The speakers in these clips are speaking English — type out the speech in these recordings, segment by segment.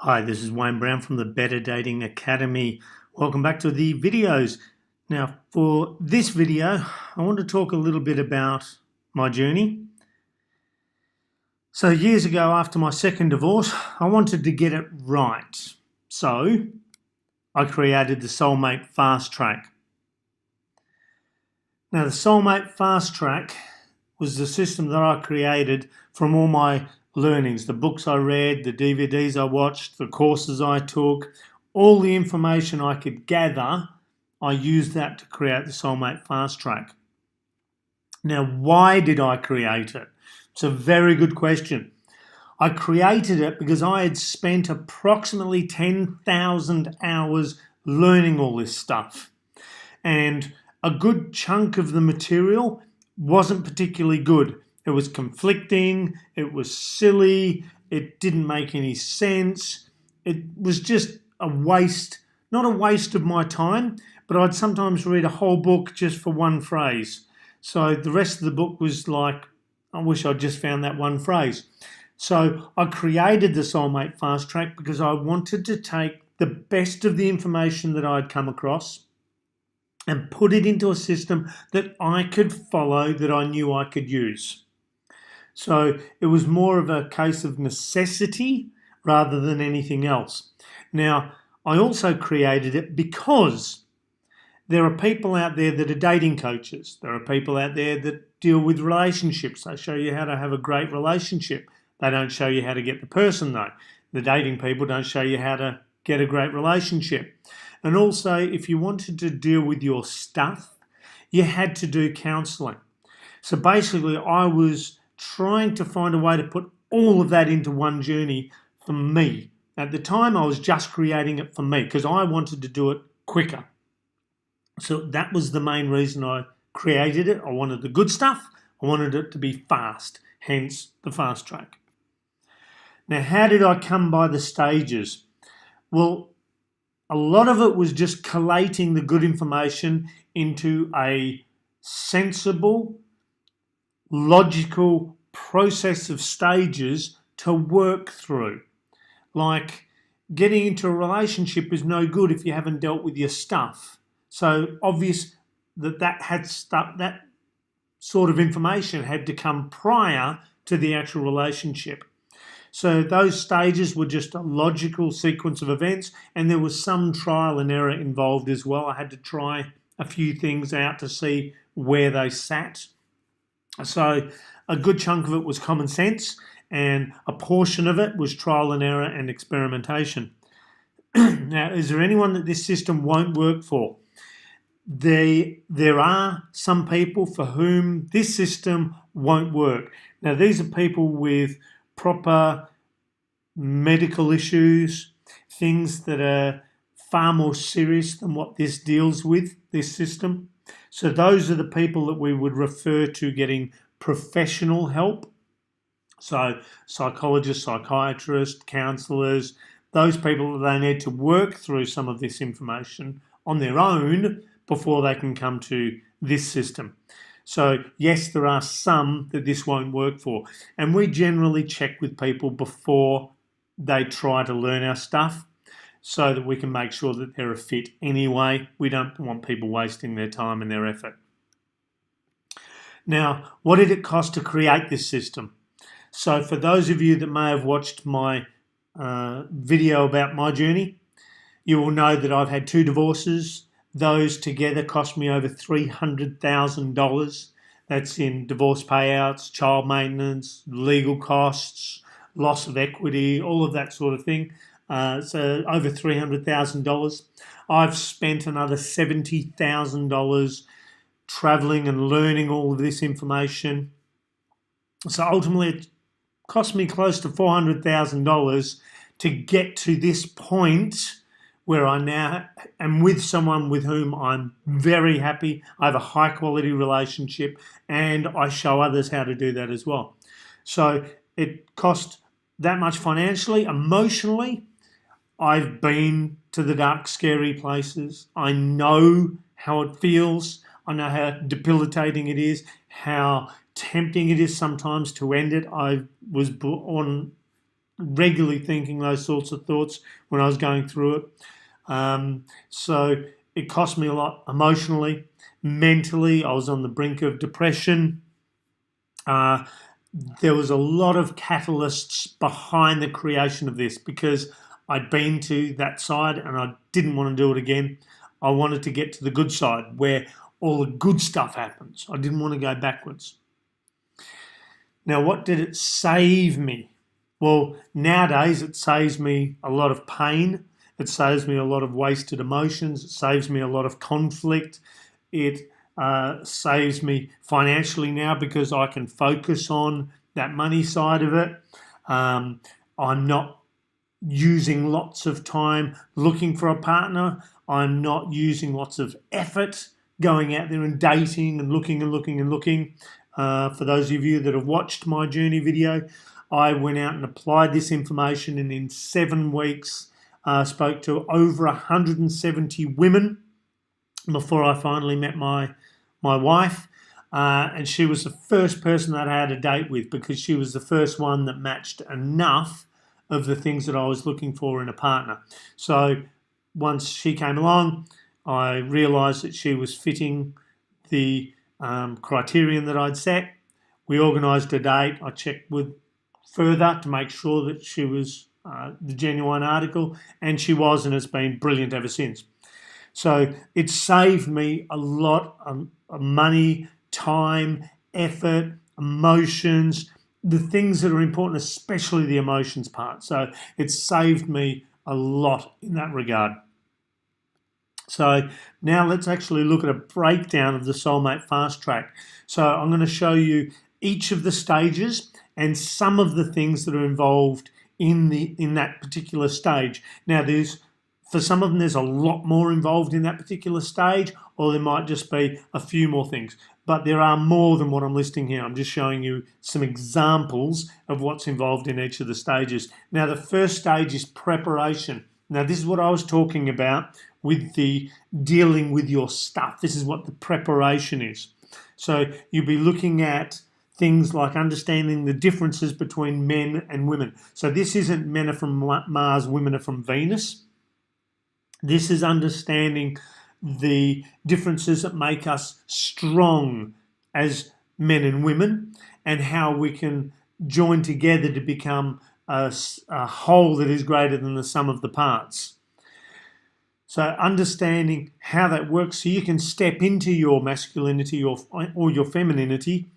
Hi, this is Wayne Brown from the Better Dating Academy. Welcome back to the videos. Now, for this video, I want to talk a little bit about my journey. So years ago, after my second divorce, I wanted to get it right. So I created the Soulmate Fast Track. Now, the Soulmate Fast Track was the system that I created from all my learnings, the books I read, the DVDs I watched, the courses I took, all the information I could gather, I used that to create the Soulmate Fast Track. Now, why did I create it? It's a very good question. I created it because I had spent approximately 10,000 hours learning all this stuff. And a good chunk of the material wasn't particularly good. It was conflicting, it was silly, it didn't make any sense. It was just a waste, not a waste of my time, but I'd sometimes read a whole book just for one phrase. So the rest of the book was like, I wish I'd just found that one phrase. So I created the Soulmate Fast Track because I wanted to take the best of the information that I'd come across and put it into a system that I could follow, that I knew I could use. So it was more of a case of necessity rather than anything else. Now, I also created it because there are people out there that are dating coaches. There are people out there that deal with relationships. They show you how to have a great relationship. They don't show you how to get the person though. The dating people don't show you how to get a great relationship. And also, if you wanted to deal with your stuff, you had to do counselling. So basically, I was trying to find a way to put all of that into one journey for me. At the time, I was just creating it for me because I wanted to do it quicker. So that was the main reason I created it. I wanted the good stuff. I wanted it to be fast, hence the fast track. Now, how did I come by the stages? Well, a lot of it was just collating the good information into a sensible, logical process of stages to work through. Like getting into a relationship is no good if you haven't dealt with your stuff. So obvious that sort of information had to come prior to the actual relationship. So those stages were just a logical sequence of events, and there was some trial and error involved as well. I had to try a few things out to see where they sat. So a good chunk of it was common sense, and a portion of it was trial and error and experimentation. Now, is there anyone that this system won't work for? There are some people for whom this system won't work. Now, these are people with proper medical issues, things that are far more serious than what this deals with, this system. So those are the people that we would refer to getting professional help. So psychologists, psychiatrists, counsellors, those people, they need to work through some of this information on their own before they can come to this system. So yes, there are some that this won't work for. And we generally check with people before they try to learn our stuff so that we can make sure that they're a fit anyway. We don't want people wasting their time and their effort. Now, what did it cost to create this system? So for those of you that may have watched my video about my journey, you will know that I've had 2 divorces. Those together cost me over $300,000. That's in divorce payouts, child maintenance, legal costs, loss of equity, all of that sort of thing. So over $300,000. I've spent another $70,000 traveling and learning all of this information. So ultimately, it cost me close to $400,000 to get to this point where I now am with someone with whom I'm very happy. I have a high quality relationship and I show others how to do that as well. So it cost that much financially. Emotionally, I've been to the dark, scary places. I know how it feels. I know how debilitating it is, how tempting it is sometimes to end it. I was on regularly thinking those sorts of thoughts when I was going through it. So it cost me a lot emotionally, mentally. I was on the brink of depression. There was a lot of catalysts behind the creation of this because I'd been to that side and I didn't want to do it again. I wanted to get to the good side where all the good stuff happens. I didn't want to go backwards. Now, what did it save me? Well, nowadays it saves me a lot of pain. It saves me a lot of wasted emotions. It saves me a lot of conflict. It saves me financially now because I can focus on that money side of it. I'm not using lots of time looking for a partner. I'm not using lots of effort going out there and dating and looking and looking and looking. For those of you that have watched my journey video, I went out and applied this information, and in 7 weeks spoke to over 170 women before I finally met my wife. And she was the first person that I had a date with because she was the first one that matched enough of the things that I was looking for in a partner. So once she came along, I realised that she was fitting the criterion that I'd set. We organised a date. I checked with further to make sure that she was the genuine article, and she was, and it's been brilliant ever since. So it saved me a lot of money, time, effort, emotions, the things that are important, especially the emotions part. So it saved me a lot in that regard. So now let's actually look at a breakdown of the Soulmate Fast Track. So I'm going to show you each of the stages and some of the things that are involved in that particular stage. Now, for some of them, there's a lot more involved in that particular stage, or there might just be a few more things. But there are more than what I'm listing here. I'm just showing you some examples of what's involved in each of the stages. Now, the first stage is preparation. Now, this is what I was talking about with the dealing with your stuff. This is what the preparation is. So you'll be looking at things like understanding the differences between men and women. So this isn't men are from Mars, women are from Venus. This is understanding the differences that make us strong as men and women and how we can join together to become a whole that is greater than the sum of the parts. So understanding how that works so you can step into your masculinity or your femininity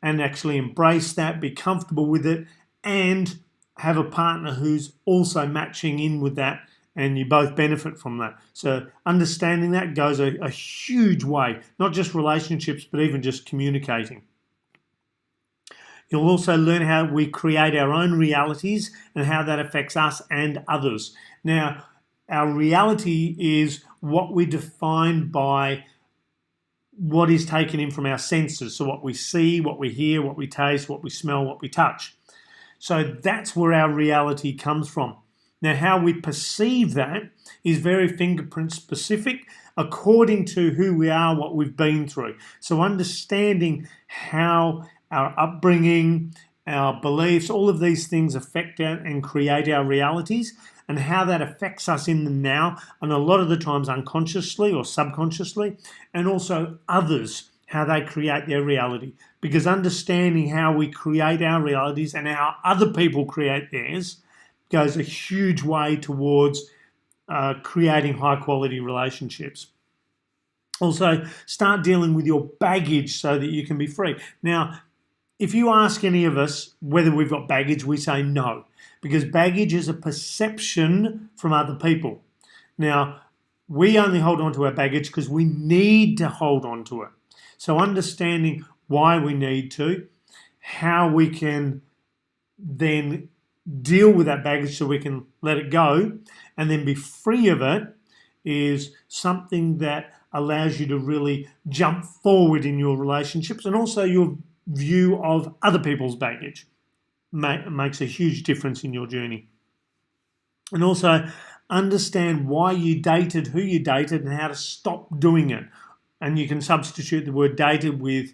and actually embrace that, be comfortable with it, and have a partner who's also matching in with that, and you both benefit from that. So understanding that goes a huge way, not just relationships, but even just communicating. You'll also learn how we create our own realities and how that affects us and others. Now, our reality is what we define by what is taken in from our senses. So what we see, what we hear, what we taste, what we smell, what we touch. So that's where our reality comes from. Now, how we perceive that is very fingerprint specific according to who we are, what we've been through. So understanding how our upbringing, our beliefs, all of these things affect and create our realities, and how that affects us in the now, and a lot of the times unconsciously or subconsciously, and also others, how they create their reality. Because understanding how we create our realities and how other people create theirs goes a huge way towards creating high quality relationships. Also, start dealing with your baggage so that you can be free. Now, if you ask any of us whether we've got baggage, we say no, because baggage is a perception from other people. Now, we only hold on to our baggage because we need to hold on to it. So understanding why we need to, how we can then deal with that baggage so we can let it go and then be free of it is something that allows you to really jump forward in your relationships, and also your view of other people's baggage makes a huge difference in your journey. And also understand why you dated, who you dated, and how to stop doing it. And you can substitute the word dated with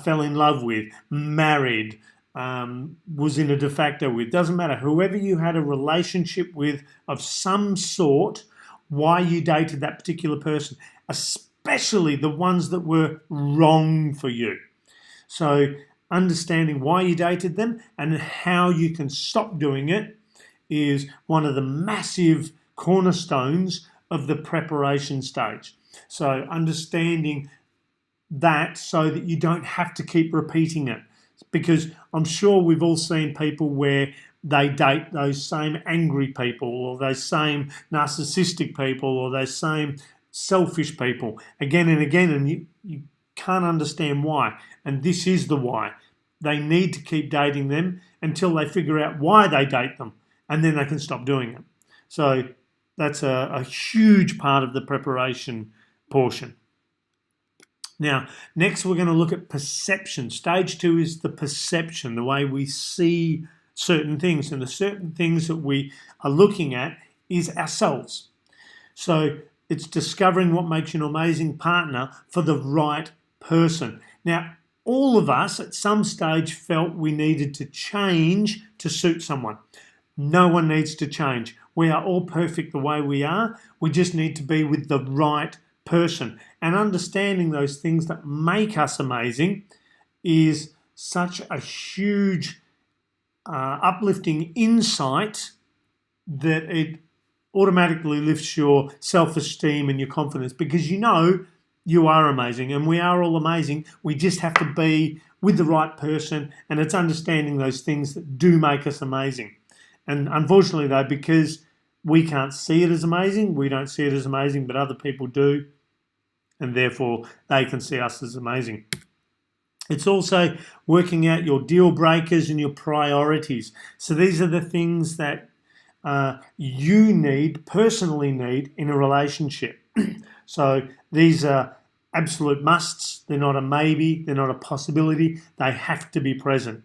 fell in love with, married, was in a de facto with. Doesn't matter. Whoever you had a relationship with of some sort, why you dated that particular person, especially the ones that were wrong for you. So understanding why you dated them and how you can stop doing it is one of the massive cornerstones of the preparation stage. So understanding that so that you don't have to keep repeating it. Because I'm sure we've all seen people where they date those same angry people or those same narcissistic people or those same selfish people again and again, and you can't understand why. And this is the why. They need to keep dating them until they figure out why they date them, and then they can stop doing it. So that's a huge part of the preparation portion. Now, next we're going to look at perception. Stage 2 is the perception, the way we see certain things. And the certain things that we are looking at is ourselves. So it's discovering what makes you an amazing partner for the right person. Now, all of us at some stage felt we needed to change to suit someone. No one needs to change. We are all perfect the way we are. We just need to be with the right person. And understanding those things that make us amazing is such a huge uplifting insight that it automatically lifts your self-esteem and your confidence, because you know you are amazing, and we are all amazing. We just have to be with the right person, and it's understanding those things that do make us amazing. And unfortunately though, because we can't see it as amazing, we don't see it as amazing, but other people do, and therefore they can see us as amazing. It's also working out your deal breakers and your priorities. So these are the things that you personally need in a relationship. So these are absolute musts. They're not a maybe, they're not a possibility. They have to be present.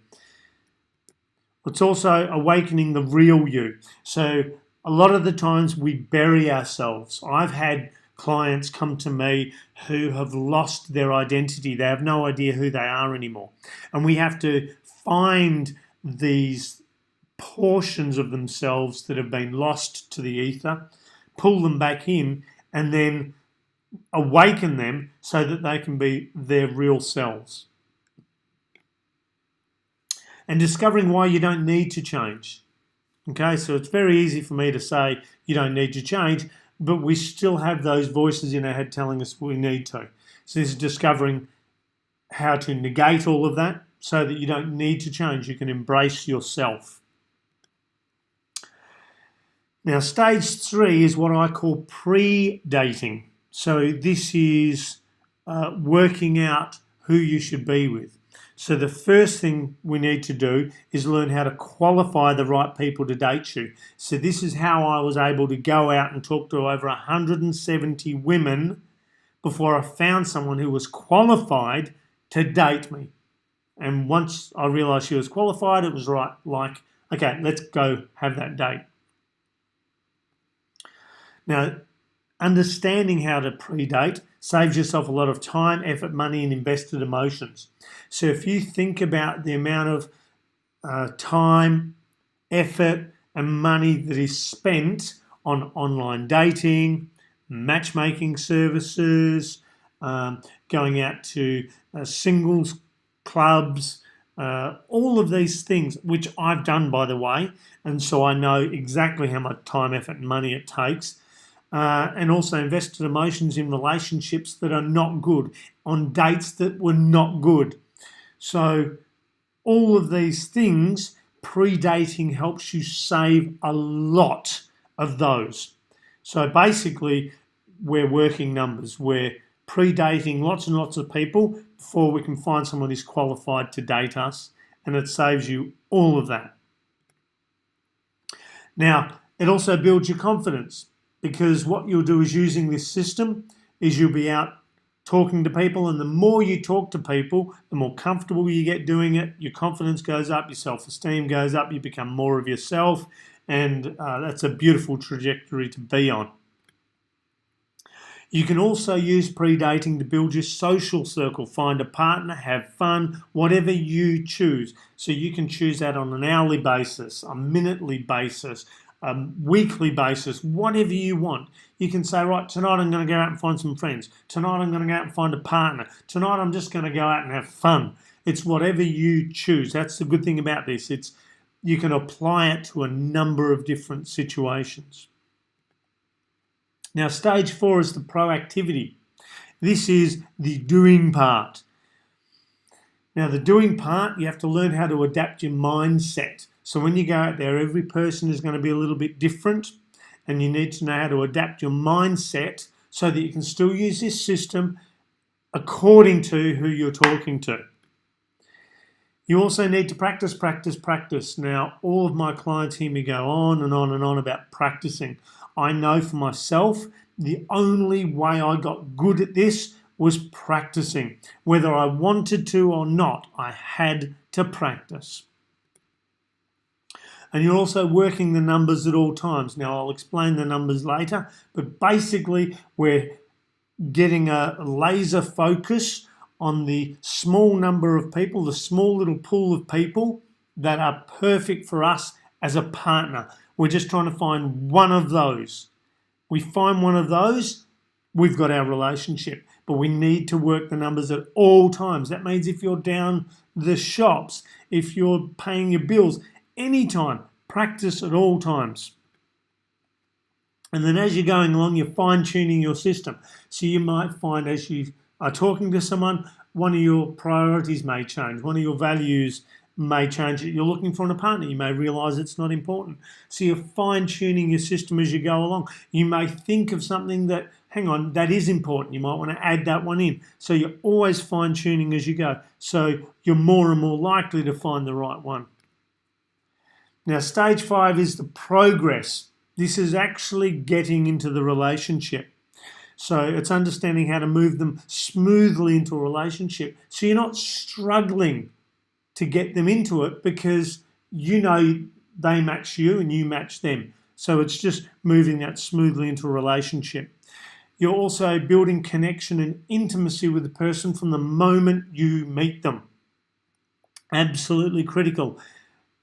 It's also awakening the real you. So a lot of the times we bury ourselves. I've had clients come to me who have lost their identity. They have no idea who they are anymore. And we have to find these portions of themselves that have been lost to the ether, pull them back in, and then awaken them so that they can be their real selves. And discovering why you don't need to change. Okay, so it's very easy for me to say you don't need to change, but we still have those voices in our head telling us we need to. So this is discovering how to negate all of that so that you don't need to change. You can embrace yourself. Now, stage 3 is what I call pre-dating. So this is working out who you should be with. So the first thing we need to do is learn how to qualify the right people to date you. So this is how I was able to go out and talk to over 170 women before I found someone who was qualified to date me. And once I realised she was qualified, it was right, like, okay, let's go have that date. Now, understanding how to pre-date saves yourself a lot of time, effort, money, and invested emotions. So if you think about the amount of time, effort, and money that is spent on online dating, matchmaking services, going out to singles clubs, all of these things, which I've done, by the way, and so I know exactly how much time, effort, and money it takes. And also invested emotions in relationships that are not good, on dates that were not good. So all of these things, pre-dating helps you save a lot of those. So basically, we're working numbers. We're pre-dating lots and lots of people before we can find someone who's qualified to date us, and it saves you all of that. Now, it also builds your confidence, because what you'll do is, using this system, is you'll be out talking to people, and the more you talk to people, the more comfortable you get doing it, your confidence goes up, your self-esteem goes up, you become more of yourself, and that's a beautiful trajectory to be on. You can also use predating to build your social circle. Find a partner, have fun, whatever you choose. So you can choose that on an hourly basis, a minutely basis, a weekly basis, whatever you want. You can say, right, tonight I'm going to go out and find some friends. Tonight I'm going to go out and find a partner. Tonight I'm just going to go out and have fun. It's whatever you choose. That's the good thing about this. You can apply it to a number of different situations. Now, stage 4 is the proactivity. This is the doing part. Now, the doing part, you have to learn how to adapt your mindset. So when you go out there, every person is going to be a little bit different, and you need to know how to adapt your mindset so that you can still use this system according to who you're talking to. You also need to practice, practice, practice. Now, all of my clients hear me go on and on and on about practicing. I know for myself, the only way I got good at this was practicing. Whether I wanted to or not, I had to practice. And you're also working the numbers at all times. Now, I'll explain the numbers later, but basically we're getting a laser focus on the small number of people, the small little pool of people that are perfect for us as a partner. We're just trying to find one of those. We find one of those, we've got our relationship. But we need to work the numbers at all times. That means if you're down the shops, if you're paying your bills, anytime, practice at all times. And then as you're going along, you're fine-tuning your system. So you might find as you are talking to someone, one of your priorities may change, one of your values may change that you're looking for in a partner. You may realise it's not important. So you're fine-tuning your system as you go along. You may think of something that, hang on, that is important. You might want to add that one in. So you're always fine-tuning as you go. So you're more and more likely to find the right one. Now, stage 5 is the progress. This is actually getting into the relationship. So it's understanding how to move them smoothly into a relationship. So you're not struggling to get them into it because you know they match you and you match them. So it's just moving that smoothly into a relationship. You're also building connection and intimacy with the person from the moment you meet them. Absolutely critical.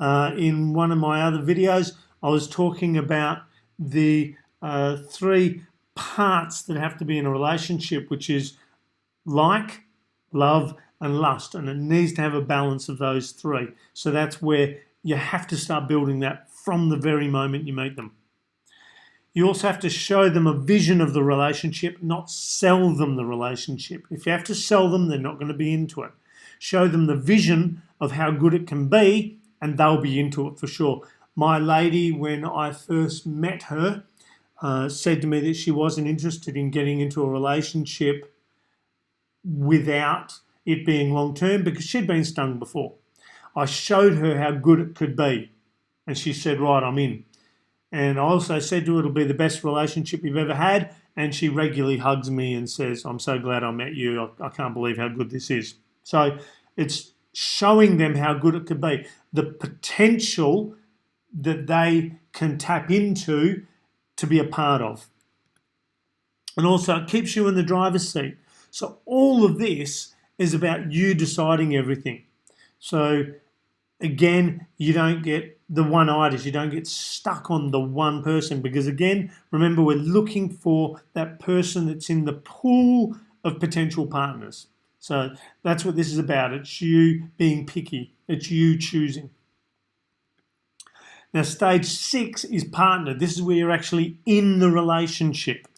In one of my other videos, I was talking about the 3 parts that have to be in a relationship, which is like, love, and lust, and it needs to have a balance of those 3. So that's where you have to start building that from the very moment you meet them. You also have to show them a vision of the relationship, not sell them the relationship. If you have to sell them, they're not going to be into it. Show them the vision of how good it can be, and they'll be into it for sure. My lady, when I first met her, said to me that she wasn't interested in getting into a relationship without it being long-term because she'd been stung before. I showed her how good it could be, and she said, right, I'm in. And I also said to her, it'll be the best relationship you've ever had, and she regularly hugs me and says, I'm so glad I met you. I can't believe how good this is. So it's showing them how good it could be, the potential that they can tap into to be a part of. And also it keeps you in the driver's seat. So all of this is about you deciding everything. So again, you don't get the one-itis, you don't get stuck on the one person because again, remember we're looking for that person that's in the pool of potential partners. So that's what this is about. It's you being picky. It's you choosing. Now, stage 6 is partner. This is where you're actually in the relationship.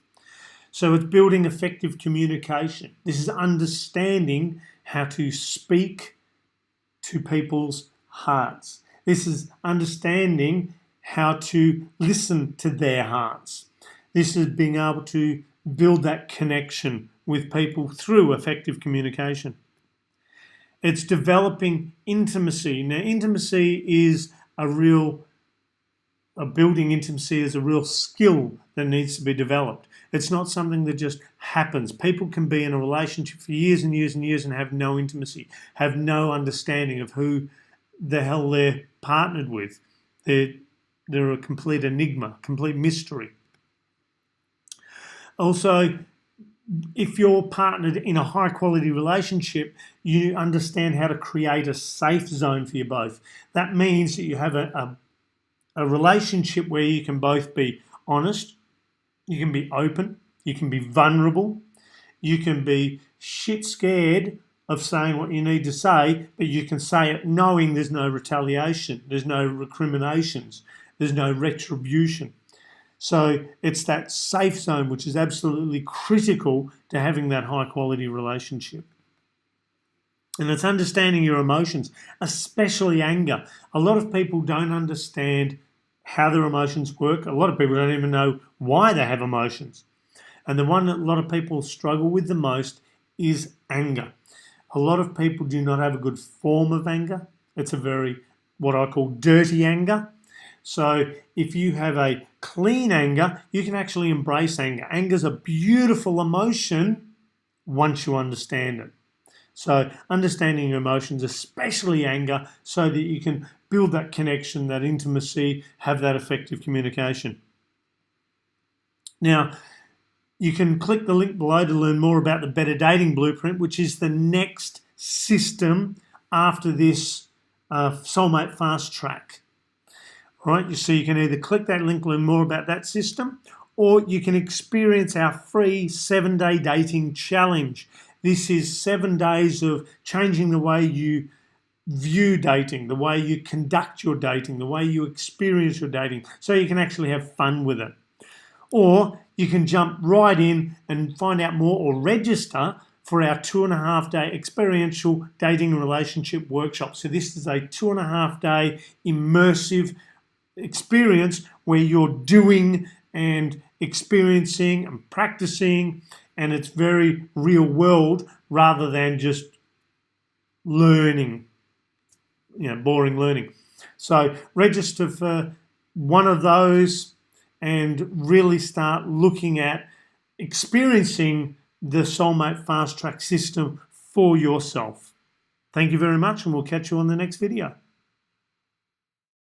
So it's building effective communication. This is understanding how to speak to people's hearts. This is understanding how to listen to their hearts. This is being able to build that connection with people through effective communication. It's developing intimacy. Now, building intimacy is a real skill that needs to be developed. It's not something that just happens. People can be in a relationship for years and years and years and have no intimacy, have no understanding of who the hell they're partnered with. They're a complete enigma, complete mystery. Also, if you're partnered in a high quality relationship, you understand how to create a safe zone for you both. That means that you have a relationship where you can both be honest, you can be open, you can be vulnerable, you can be shit scared of saying what you need to say, but you can say it knowing there's no retaliation, there's no recriminations, there's no retribution. So it's that safe zone which is absolutely critical to having that high quality relationship. And it's understanding your emotions, especially anger. A lot of people don't understand how their emotions work. A lot of people don't even know why they have emotions. And the one that a lot of people struggle with the most is anger. A lot of people do not have a good form of anger. It's a very, what I call dirty anger. So if you have a clean anger, you can actually embrace anger. Anger's a beautiful emotion once you understand it. So understanding your emotions, especially anger, so that you can build that connection, that intimacy, have that effective communication. Now, you can click the link below to learn more about the Better Dating Blueprint, which is the next system after this Soulmate Fast Track. Right, so you can either click that link, learn more about that system, or you can experience our free 7-day dating challenge. This is 7 days of changing the way you view dating, the way you conduct your dating, the way you experience your dating, so you can actually have fun with it. Or you can jump right in and find out more or register for our 2.5-day experiential dating and relationship workshop. So this is a 2.5-day immersive experience where you're doing and experiencing and practicing, and it's very real world rather than just learning, boring learning. So register for one of those and really start looking at experiencing the Soulmate Fast Track system for yourself. Thank you very much, and we'll catch you on the next video.